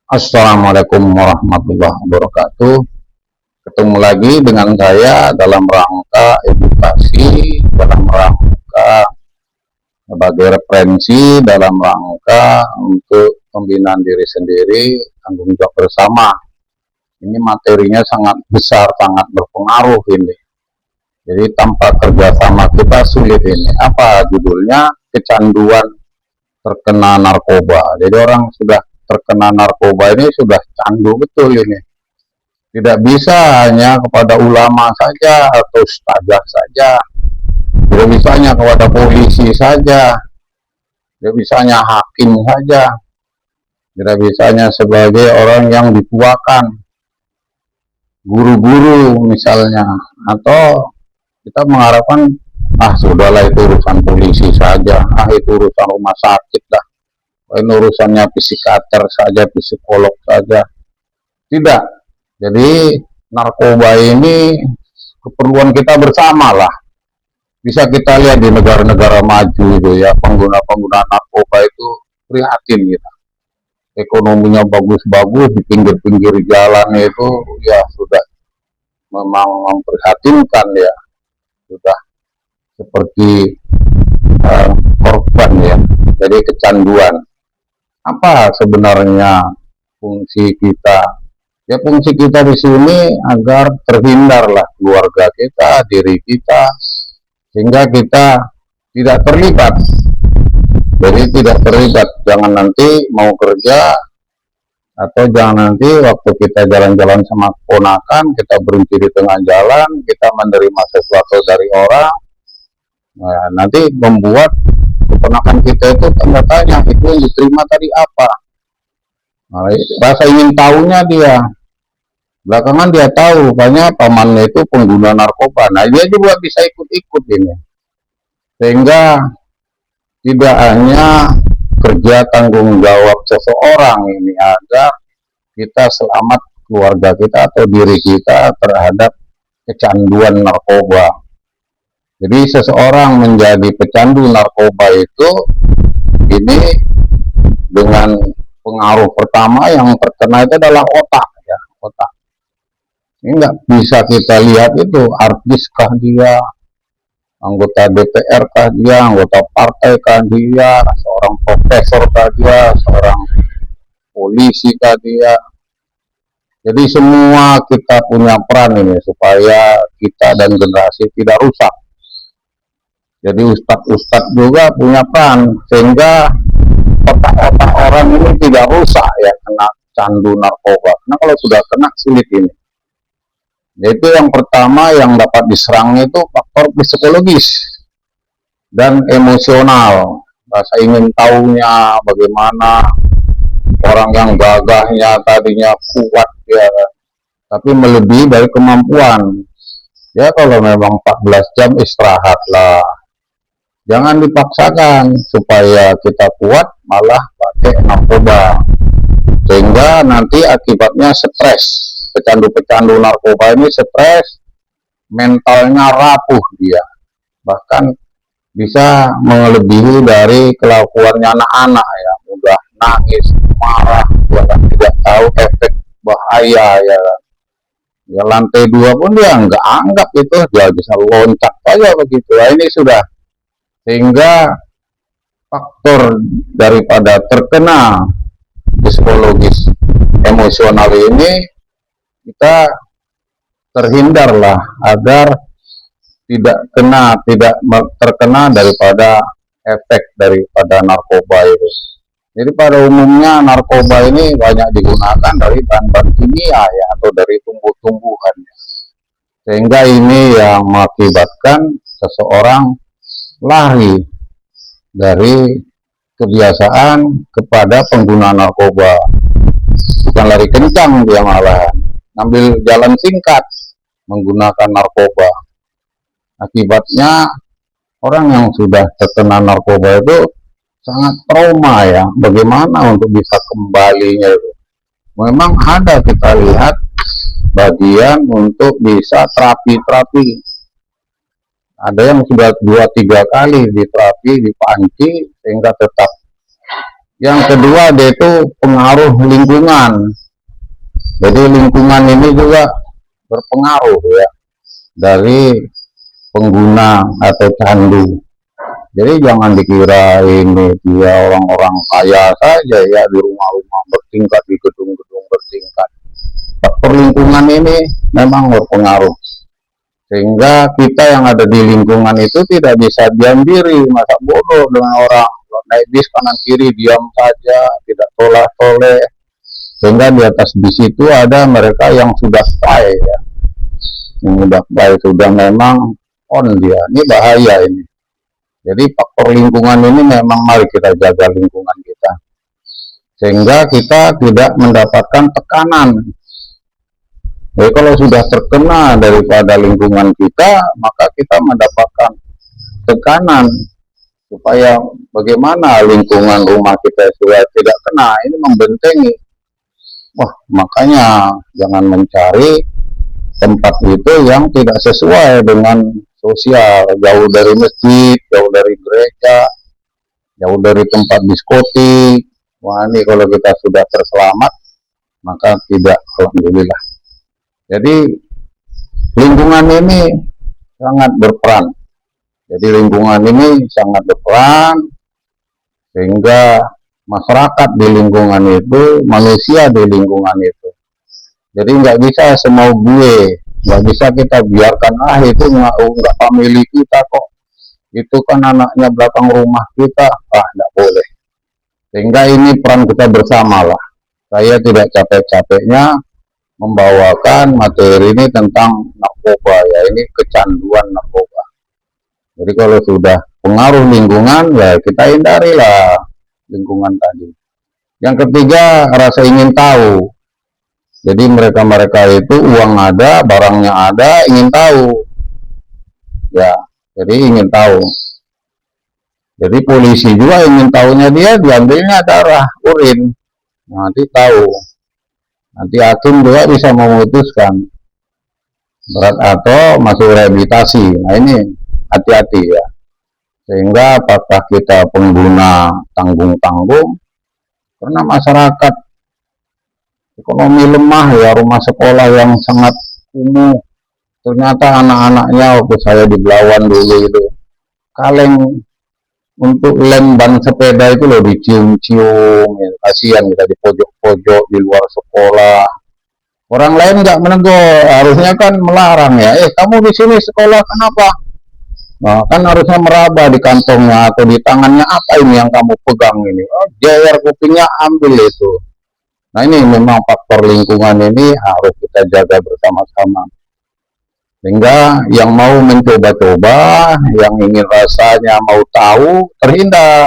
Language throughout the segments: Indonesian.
Assalamualaikum warahmatullahi wabarakatuh. Ketemu lagi dengan saya dalam rangka edukasi, dalam rangka sebagai referensi, dalam rangka untuk pembinaan diri sendiri, tanggung jawab bersama. Ini materinya sangat besar, sangat berpengaruh ini. Jadi tanpa kerjasama kita sulit ini. Apa judulnya? Kecanduan terkena narkoba. Jadi orang sudah terkena narkoba ini sudah candu betul ini. Tidak bisa hanya kepada ulama saja atau ustazah saja. Tidak bisanya kepada polisi saja. Tidak bisanya hakim saja. Tidak bisanya sebagai orang yang dituakan. Guru-guru misalnya. Atau kita mengharapkan, sudahlah itu urusan polisi saja. Itu urusan rumah sakit dah. Ini urusannya psikiater saja, psikolog saja. Tidak. Jadi narkoba ini keperluan kita bersama lah. Bisa kita lihat di negara-negara maju itu ya, pengguna-pengguna narkoba itu prihatin gitu. Ekonominya bagus-bagus, di pinggir-pinggir jalan itu ya sudah memang memprihatinkan ya. Sudah seperti korban ya. Jadi kecanduan. Apa sebenarnya fungsi kita? Ya fungsi kita di sini agar terhindarlah keluarga kita, diri kita, sehingga kita tidak terlibat. Jadi tidak terlibat. Jangan nanti mau kerja atau jangan nanti waktu kita jalan-jalan sama ponakan, kita berhenti di tengah jalan, kita menerima sesuatu dari orang, nah, nanti membuat keponakan kita itu tanda tanya, itu yang diterima tadi apa? Nah, rasa ingin tahunya dia. Belakangan dia tahu, rupanya pamannya itu pengguna narkoba. Nah, dia juga bisa ikut-ikut ini. Sehingga tidak hanya kerja tanggung jawab seseorang ini agar kita selamat keluarga kita atau diri kita terhadap kecanduan narkoba. Jadi seseorang menjadi pecandu narkoba itu ini dengan pengaruh pertama yang terkena itu adalah otak ya, otak. Ini nggak bisa kita lihat itu artiskah dia, anggota DPR kah dia, anggota partai kah dia, seorang profesor kah dia, seorang polisi kah dia. Jadi semua kita punya peran ini supaya kita dan generasi tidak rusak. Jadi ustadz-ustadz juga punya peran sehingga otak-otak orang ini tidak rusak ya kena candu narkoba. Karena kalau sudah kena sulit ini. Yaitu yang pertama yang dapat diserang itu faktor psikologis dan emosional. Rasa ingin tahunya bagaimana orang yang gagahnya tadinya kuat ya, tapi melebihi dari kemampuan. Ya kalau memang 14 jam istirahatlah. Jangan dipaksakan supaya kita kuat malah pakai narkoba. Sehingga nanti akibatnya stres. Pecandu-pecandu narkoba ini stres, mentalnya rapuh dia. Bahkan bisa melebihi dari kelakuannya anak-anak ya. Mudah nangis, marah, bahkan tidak tahu efek bahaya ya. Ya lantai 2 pun dia nggak anggap itu, dia bisa loncat saja begitu. Nah, ini sudah sehingga faktor daripada terkena psikologis emosional ini kita terhindarlah agar tidak terkena daripada efek daripada narkoba itu. Jadi pada umumnya narkoba ini banyak digunakan dari bahan-bahan kimia ya atau dari tumbuh-tumbuhan. Sehingga ini yang mengakibatkan seseorang lari dari kebiasaan kepada pengguna narkoba. Bukan lari kencang dia malah ambil jalan singkat menggunakan narkoba. Akibatnya orang yang sudah terkena narkoba itu sangat trauma ya. Bagaimana untuk bisa kembalinya itu? Memang ada kita lihat bagian untuk bisa terapi. Ada yang sudah 2-3 kali diterapi, dipanci sehingga tetap Yang kedua, dia itu pengaruh lingkungan. Jadi lingkungan ini juga berpengaruh ya dari pengguna atau candu. Jadi jangan dikira ini dia orang-orang kaya saja ya di rumah-rumah bertingkat, di gedung-gedung bertingkat. Faktor lingkungan ini memang berpengaruh. Sehingga kita yang ada di lingkungan itu tidak bisa diam diri, masa bodoh dengan orang. Naik bis kanan kiri diam saja, tidak toleh-toleh. Sehingga di atas bis itu ada mereka yang sudah stay ya. Yang sudah stay, sudah memang on dia. Ini bahaya ini. Jadi faktor lingkungan ini memang mari kita jaga lingkungan kita. Sehingga kita tidak mendapatkan tekanan. Jadi kalau sudah terkena daripada lingkungan kita, maka kita mendapatkan tekanan supaya bagaimana lingkungan rumah kita supaya tidak kena, ini membentengi. Wah, makanya jangan mencari tempat itu yang tidak sesuai dengan sosial, jauh dari masjid, jauh dari gereja, jauh dari tempat diskotik. Wah, ini kalau kita sudah terselamat, maka tidak, alhamdulillah. Jadi lingkungan ini sangat berperan. Jadi lingkungan ini sangat berperan sehingga masyarakat di lingkungan itu, manusia di lingkungan itu. Jadi nggak bisa semau gue, nggak bisa kita biarkan itu nggak family kita kok. Itu kan anaknya belakang rumah kita, nggak boleh. Sehingga ini peran kita bersama lah. Saya tidak capek-capeknya membawakan materi ini tentang narkoba ya, ini kecanduan narkoba. Jadi kalau sudah pengaruh lingkungan ya kita hindarilah lingkungan tadi. Yang ketiga, rasa ingin tahu. Jadi mereka-mereka itu uang ada, barangnya ada, ingin tahu. Ya, jadi ingin tahu. Jadi polisi juga ingin tahunya dia, diambilnya darah, urin. Nanti tahu. Nanti hakim juga bisa memutuskan berat atau masuk rehabilitasi. Nah ini hati-hati ya. Sehingga apakah kita pengguna tanggung-tanggung, karena masyarakat ekonomi lemah ya, rumah sekolah yang sangat kumuh. Ternyata anak-anaknya waktu saya di Belawan dulu itu, kaleng untuk lem ban sepeda itu loh dicium-cium, ya, kasihan kita di pojok-pojok di luar sekolah. Orang lain nggak menegur, harusnya kan melarang ya. Kamu di sini sekolah kenapa? Nah, kan harusnya meraba di kantongnya atau di tangannya, apa ini yang kamu pegang ini? Oh, jewer kupingnya ambil itu. Nah ini memang faktor lingkungan ini harus kita jaga bersama-sama. Sehingga yang mau mencoba-coba, yang ingin rasanya mau tahu, terhindar.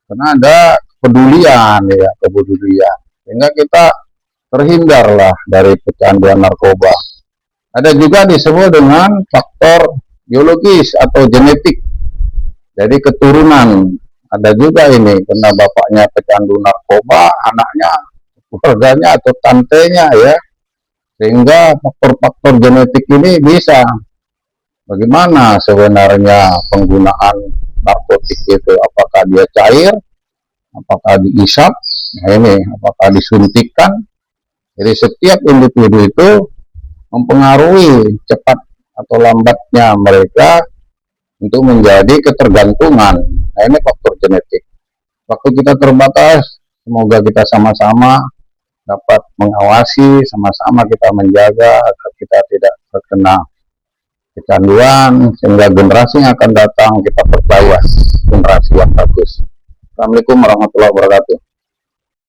Karena ada kepedulian, ya, kepedulian. Sehingga kita terhindarlah dari kecanduan narkoba. Ada juga disebut dengan faktor biologis atau genetik. Jadi keturunan. Ada juga ini, karena bapaknya pecandu narkoba, anaknya, keluarganya atau tantenya ya. Sehingga faktor-faktor genetik ini bisa bagaimana sebenarnya penggunaan narkotik itu, apakah dia cair, apakah diisap, nah ini apakah disuntikkan. Jadi setiap individu itu mempengaruhi cepat atau lambatnya mereka untuk menjadi ketergantungan. Nah ini faktor genetik. Waktu kita terbatas, semoga kita sama-sama dapat mengawasi, sama-sama kita menjaga agar kita tidak terkena kecanduan, sehingga generasi yang akan datang kita percaya generasi yang bagus. Assalamualaikum warahmatullahi wabarakatuh.